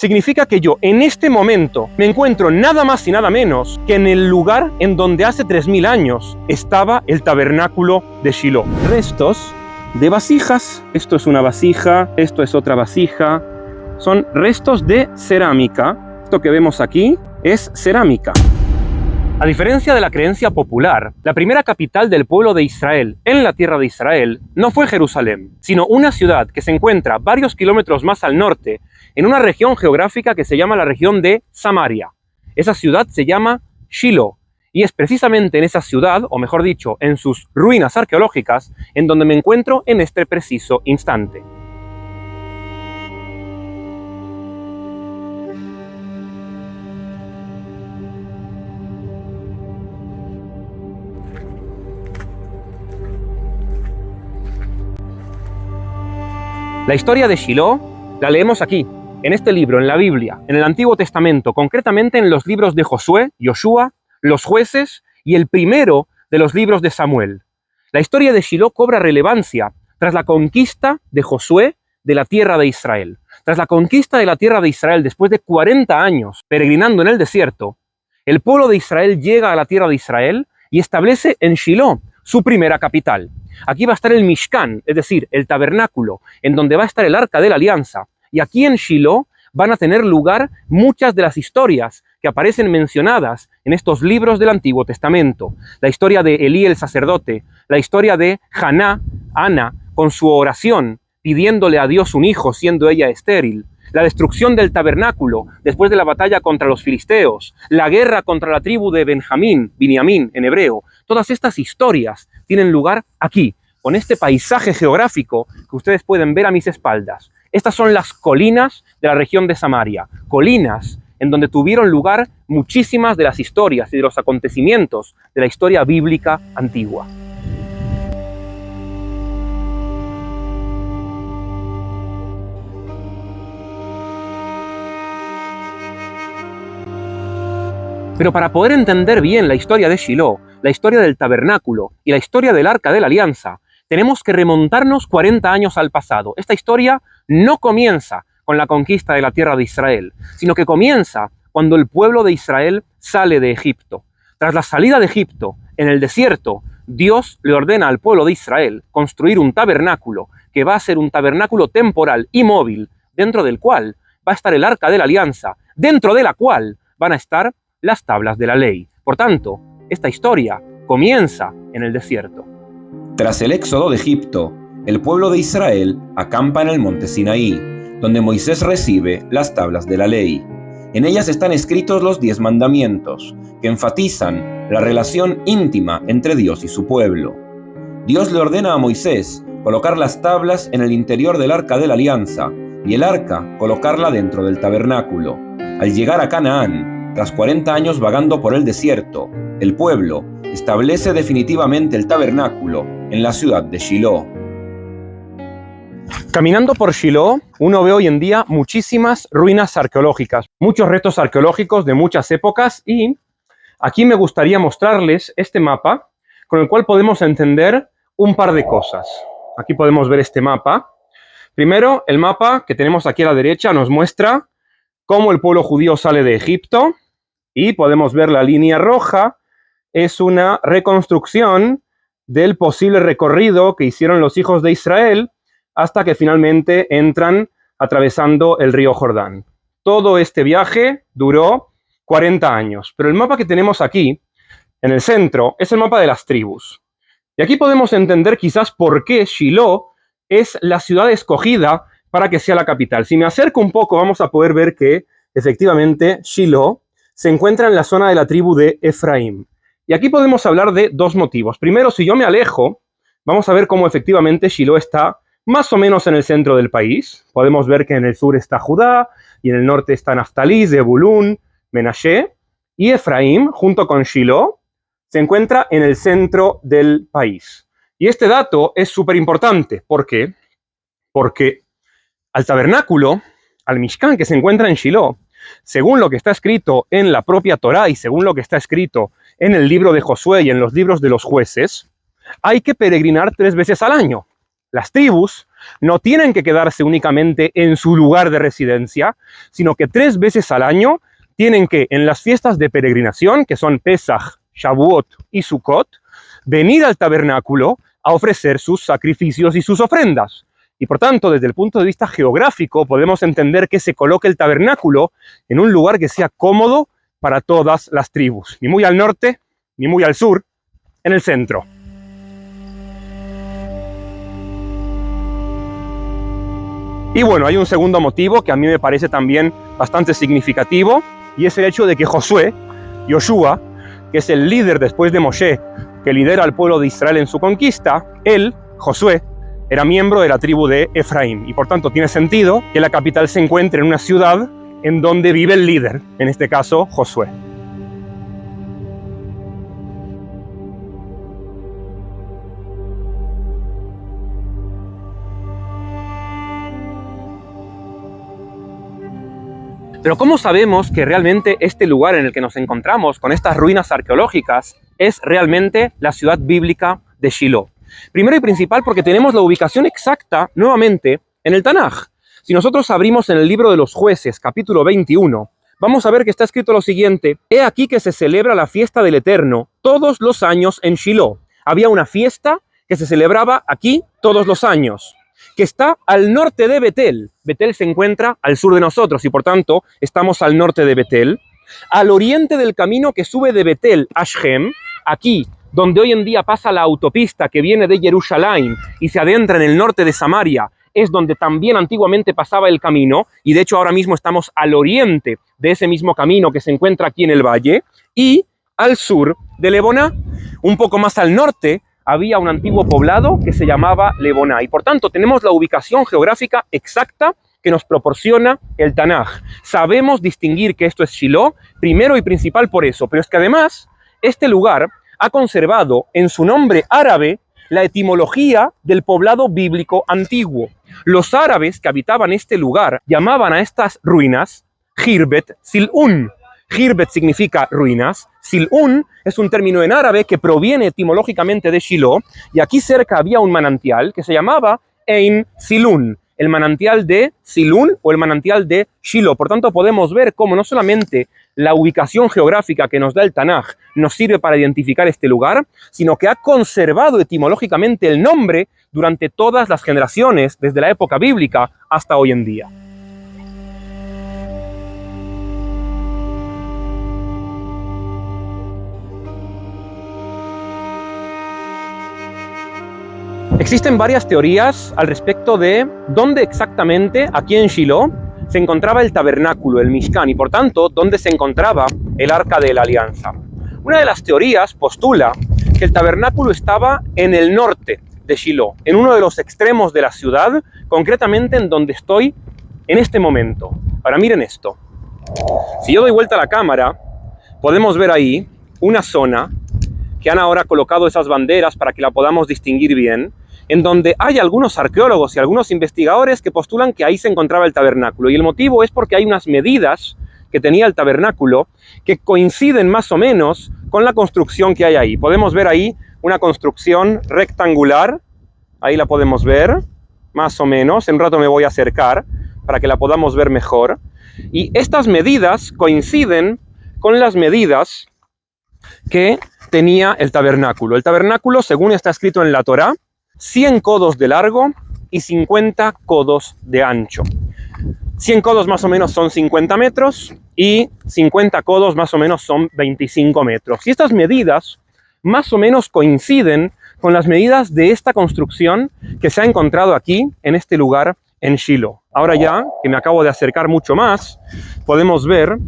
significa que yo en este momento me encuentro nada más y nada menos que en el lugar en donde hace 3000 años estaba el tabernáculo de Shiloh. Restos de vasijas, esto es una vasija, esto es otra vasija, son restos de cerámica. Esto que vemos aquí es cerámica. A diferencia de la creencia popular, la primera capital del pueblo de Israel en la tierra de Israel no fue Jerusalén, sino una ciudad que se encuentra varios kilómetros más al norte, en una región geográfica que se llama la región de Samaria. Esa ciudad se llama Shiloh, y es precisamente en esa ciudad, o mejor dicho, en sus ruinas arqueológicas, en donde me encuentro en este preciso instante. La historia de Shiloh la leemos aquí, en este libro, en la Biblia, en el Antiguo Testamento, concretamente en los libros de Josué, Yoshua, los jueces y el primero de los libros de Samuel. La historia de Shiloh cobra relevancia tras la conquista de Josué de la tierra de Israel. Tras la conquista de la tierra de Israel, después de 40 años peregrinando en el desierto, el pueblo de Israel llega a la tierra de Israel y establece en Shiloh su primera capital. Aquí va a estar el Mishkan, es decir, el tabernáculo, en donde va a estar el Arca de la Alianza. Y aquí en Shiloh van a tener lugar muchas de las historias que aparecen mencionadas en estos libros del Antiguo Testamento. La historia de Elí el sacerdote, la historia de Haná, Ana, con su oración, pidiéndole a Dios un hijo, siendo ella estéril. La destrucción del tabernáculo después de la batalla contra los filisteos, la guerra contra la tribu de Binyamin en hebreo. Todas estas historias tienen lugar aquí, con este paisaje geográfico que ustedes pueden ver a mis espaldas. Estas son las colinas de la región de Samaria, colinas en donde tuvieron lugar muchísimas de las historias y de los acontecimientos de la historia bíblica antigua. Pero para poder entender bien la historia de Shiloh, la historia del tabernáculo y la historia del Arca de la Alianza, tenemos que remontarnos 40 años al pasado. Esta historia no comienza con la conquista de la tierra de Israel, sino que comienza cuando el pueblo de Israel sale de Egipto. Tras la salida de Egipto, en el desierto, Dios le ordena al pueblo de Israel construir un tabernáculo, que va a ser un tabernáculo temporal y móvil, dentro del cual va a estar el Arca de la Alianza, dentro de la cual van a estar las tablas de la ley. Por tanto, esta historia comienza en el desierto. Tras el éxodo de Egipto, el pueblo de Israel acampa en el monte Sinaí, donde Moisés recibe las tablas de la ley. En ellas están escritos los 10 mandamientos, que enfatizan la relación íntima entre Dios y su pueblo. Dios le ordena a Moisés colocar las tablas en el interior del Arca de la Alianza, y el arca colocarla dentro del tabernáculo. Al llegar a Canaán, tras 40 años vagando por el desierto, el pueblo establece definitivamente el tabernáculo en la ciudad de Shiloh. Caminando por Shiloh, uno ve hoy en día muchísimas ruinas arqueológicas, muchos restos arqueológicos de muchas épocas, y aquí me gustaría mostrarles este mapa con el cual podemos entender un par de cosas. Aquí podemos ver este mapa. Primero, el mapa que tenemos aquí a la derecha nos muestra cómo el pueblo judío sale de Egipto, y podemos ver la línea roja, es una reconstrucción del posible recorrido que hicieron los hijos de Israel hasta que finalmente entran atravesando el río Jordán. Todo este viaje duró 40 años, pero el mapa que tenemos aquí, en el centro, es el mapa de las tribus. Y aquí podemos entender quizás por qué Shiloh es la ciudad escogida para que sea la capital. Si me acerco un poco, vamos a poder ver que, efectivamente, Shiloh se encuentra en la zona de la tribu de Efraín. Y aquí podemos hablar de dos motivos. Primero, si yo me alejo, vamos a ver cómo efectivamente Shiloh está más o menos en el centro del país. Podemos ver que en el sur está Judá, y en el norte está Naftalí, Zebulún, Menashe, y Efraín, junto con Shiloh, se encuentra en el centro del país. Y este dato es súper importante. ¿Por qué? Porque al tabernáculo, al Mishkan que se encuentra en Shiloh, según lo que está escrito en la propia Torá y según lo que está escrito en el libro de Josué y en los libros de los jueces, hay que peregrinar 3 veces al año. Las tribus no tienen que quedarse únicamente en su lugar de residencia, sino que 3 veces al año tienen que, en las fiestas de peregrinación, que son Pesach, Shavuot y Sukkot, venir al tabernáculo a ofrecer sus sacrificios y sus ofrendas. Y por tanto, desde el punto de vista geográfico, podemos entender que se coloque el tabernáculo en un lugar que sea cómodo para todas las tribus, ni muy al norte, ni muy al sur, en el centro. Y bueno, hay un segundo motivo que a mí me parece también bastante significativo, y es el hecho de que Josué, Yoshua, que es el líder después de Moshe, que lidera al pueblo de Israel en su conquista, él, Josué, era miembro de la tribu de Efraín, y por tanto tiene sentido que la capital se encuentre en una ciudad en donde vive el líder, en este caso Josué. Pero ¿cómo sabemos que realmente este lugar en el que nos encontramos, con estas ruinas arqueológicas, es realmente la ciudad bíblica de Shiloh? Primero y principal porque tenemos la ubicación exacta, nuevamente, en el Tanaj. Si nosotros abrimos en el libro de los Jueces, capítulo 21, vamos a ver que está escrito lo siguiente: He aquí que se celebra la fiesta del Eterno todos los años en Shiloh. Había una fiesta que se celebraba aquí todos los años, que está al norte de Betel. Betel se encuentra al sur de nosotros y por tanto estamos al norte de Betel. Al oriente del camino que sube de Betel a Shem, aquí donde hoy en día pasa la autopista que viene de Jerusalén y se adentra en el norte de Samaria, es donde también antiguamente pasaba el camino, y de hecho ahora mismo estamos al oriente de ese mismo camino que se encuentra aquí en el valle. Y al sur de Leboná, un poco más al norte, había un antiguo poblado que se llamaba Leboná, y por tanto tenemos la ubicación geográfica exacta que nos proporciona el Tanaj. Sabemos distinguir que esto es Shiloh, primero y principal por eso, pero es que además este lugar ha conservado en su nombre árabe la etimología del poblado bíblico antiguo. Los árabes que habitaban este lugar llamaban a estas ruinas Khirbet Sil'un. Khirbet significa ruinas, Sil'un es un término en árabe que proviene etimológicamente de Shiloh, y aquí cerca había un manantial que se llamaba Ein Silun, el manantial de Silun o el manantial de Shiloh. Por tanto, podemos ver cómo no solamente la ubicación geográfica que nos da el Tanaj nos sirve para identificar este lugar, sino que ha conservado etimológicamente el nombre durante todas las generaciones, desde la época bíblica hasta hoy en día. Existen varias teorías al respecto de dónde exactamente, aquí en Shiloh, se encontraba el tabernáculo, el Mishkan, y por tanto, dónde se encontraba el Arca de la Alianza. Una de las teorías postula que el tabernáculo estaba en el norte de Shiloh, en uno de los extremos de la ciudad, concretamente en donde estoy en este momento. Ahora miren esto. Si yo doy vuelta a la cámara, podemos ver ahí una zona que han ahora colocado esas banderas para que la podamos distinguir bien, en donde hay algunos arqueólogos y algunos investigadores que postulan que ahí se encontraba el tabernáculo. Y el motivo es porque hay unas medidas que tenía el tabernáculo que coinciden más o menos con la construcción que hay ahí. Podemos ver ahí una construcción rectangular, ahí la podemos ver, más o menos. En un rato me voy a acercar para que la podamos ver mejor. Y estas medidas coinciden con las medidas que tenía el tabernáculo. El tabernáculo, según está escrito en la Torá, 100 codos de largo y 50 codos de ancho. 100 codos más o menos son 50 metros y 50 codos más o menos son 25 metros. Y estas medidas más o menos coinciden con las medidas de esta construcción que se ha encontrado aquí, en este lugar, en Shiloh. Ahora ya, que me acabo de acercar mucho más, podemos ver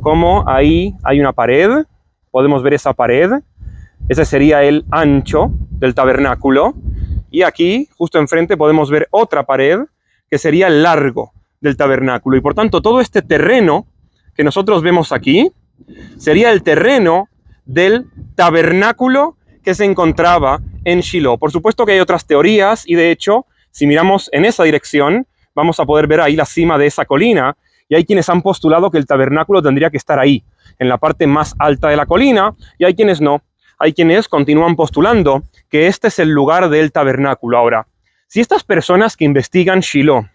cómo ahí hay una pared. Podemos ver esa pared. Ese sería el ancho del tabernáculo. Y aquí, justo enfrente, podemos ver otra pared que sería el largo del tabernáculo. Y por tanto, todo este terreno que nosotros vemos aquí sería el terreno del tabernáculo que se encontraba en Shiloh. Por supuesto que hay otras teorías y de hecho, si miramos en esa dirección, vamos a poder ver ahí la cima de esa colina, y hay quienes han postulado que el tabernáculo tendría que estar ahí, en la parte más alta de la colina, y hay quienes no. Hay quienes continúan postulando que este es el lugar del tabernáculo. Ahora, Si estas personas que investigan Shiloh,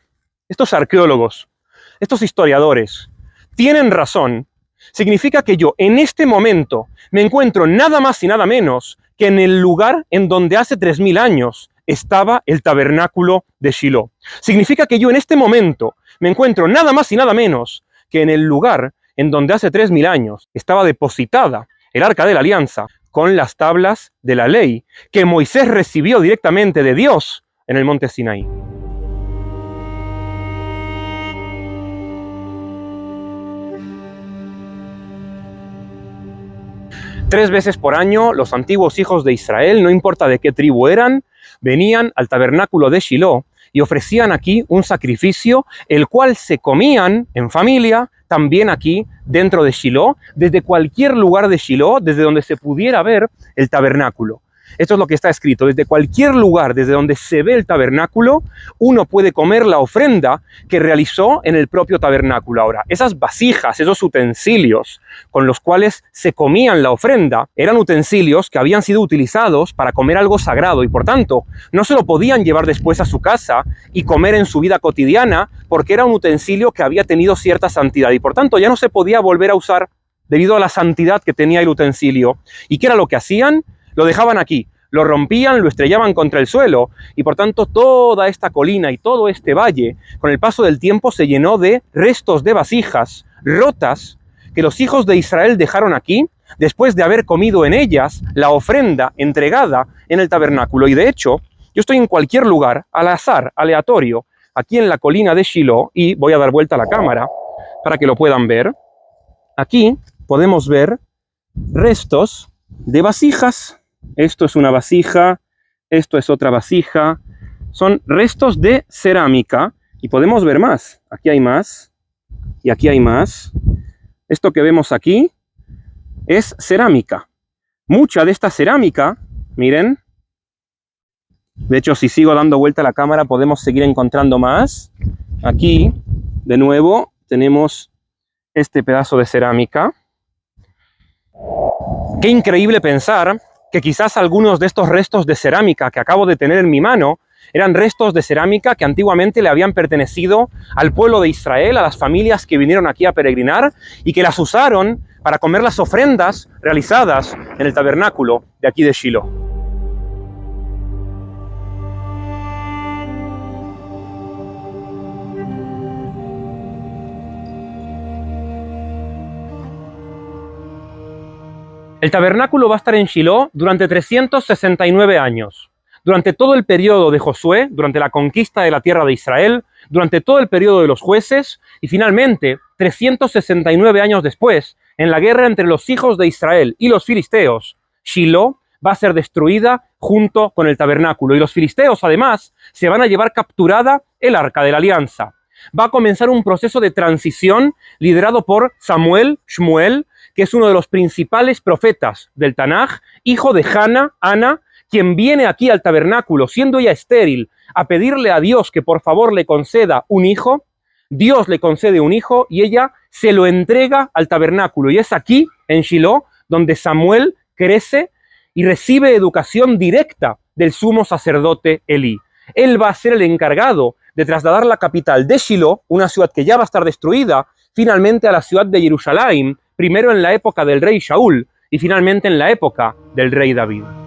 estos arqueólogos, estos historiadores, tienen razón, significa que yo en este momento me encuentro nada más y nada menos que en el lugar en donde hace 3000 años estaba el tabernáculo de Shiloh. Significa que yo en este momento me encuentro nada más y nada menos que en el lugar en donde hace 3000 años estaba depositada el Arca de la Alianza con las tablas de la ley que Moisés recibió directamente de Dios en el monte Sinaí. Tres veces por año los antiguos hijos de Israel, no importa de qué tribu eran, venían al tabernáculo de Shiloh y ofrecían aquí un sacrificio, el cual se comían en familia, también aquí dentro de Shiloh, desde cualquier lugar de Shiloh, desde donde se pudiera ver el tabernáculo. Esto es lo que está escrito: desde cualquier lugar, desde donde se ve el tabernáculo, uno puede comer la ofrenda que realizó en el propio tabernáculo. Ahora, esas vasijas, esos utensilios con los cuales se comían la ofrenda, eran utensilios que habían sido utilizados para comer algo sagrado y por tanto no se lo podían llevar después a su casa y comer en su vida cotidiana, porque era un utensilio que había tenido cierta santidad y por tanto ya no se podía volver a usar debido a la santidad que tenía el utensilio. ¿Y qué era lo que hacían? Lo dejaban aquí, lo rompían, lo estrellaban contra el suelo y por tanto toda esta colina y todo este valle con el paso del tiempo se llenó de restos de vasijas rotas que los hijos de Israel dejaron aquí después de haber comido en ellas la ofrenda entregada en el tabernáculo. Y de hecho, yo estoy en cualquier lugar, al azar, aleatorio, aquí en la colina de Shiloh, y voy a dar vuelta a la cámara para que lo puedan ver. Aquí podemos ver restos de vasijas. Esto es una vasija, esto es otra vasija, son restos de cerámica y podemos ver más. Aquí hay más y aquí hay más. Esto que vemos aquí es cerámica. Mucha de esta cerámica, miren, de hecho si sigo dando vuelta a la cámara podemos seguir encontrando más. Aquí, de nuevo, tenemos este pedazo de cerámica. Qué increíble pensar que quizás algunos de estos restos de cerámica que acabo de tener en mi mano eran restos de cerámica que antiguamente le habían pertenecido al pueblo de Israel, a las familias que vinieron aquí a peregrinar y que las usaron para comer las ofrendas realizadas en el tabernáculo de aquí de Shiloh. El tabernáculo va a estar en Shiloh durante 369 años. Durante todo el periodo de Josué, durante la conquista de la tierra de Israel, durante todo el periodo de los jueces y finalmente, 369 años después, en la guerra entre los hijos de Israel y los filisteos, Shiloh va a ser destruida junto con el tabernáculo y los filisteos además se van a llevar capturada el Arca de la Alianza. Va a comenzar un proceso de transición liderado por Shmuel, que es uno de los principales profetas del Tanaj, hijo de Ana, quien viene aquí al tabernáculo, siendo ella estéril, a pedirle a Dios que por favor le conceda un hijo. Dios le concede un hijo y ella se lo entrega al tabernáculo. Y es aquí, en Shiloh, donde Samuel crece y recibe educación directa del sumo sacerdote Elí. Él va a ser el encargado de trasladar la capital de Shiloh, una ciudad que ya va a estar destruida, finalmente a la ciudad de Jerusalén, primero en la época del rey Shaul y finalmente en la época del rey David.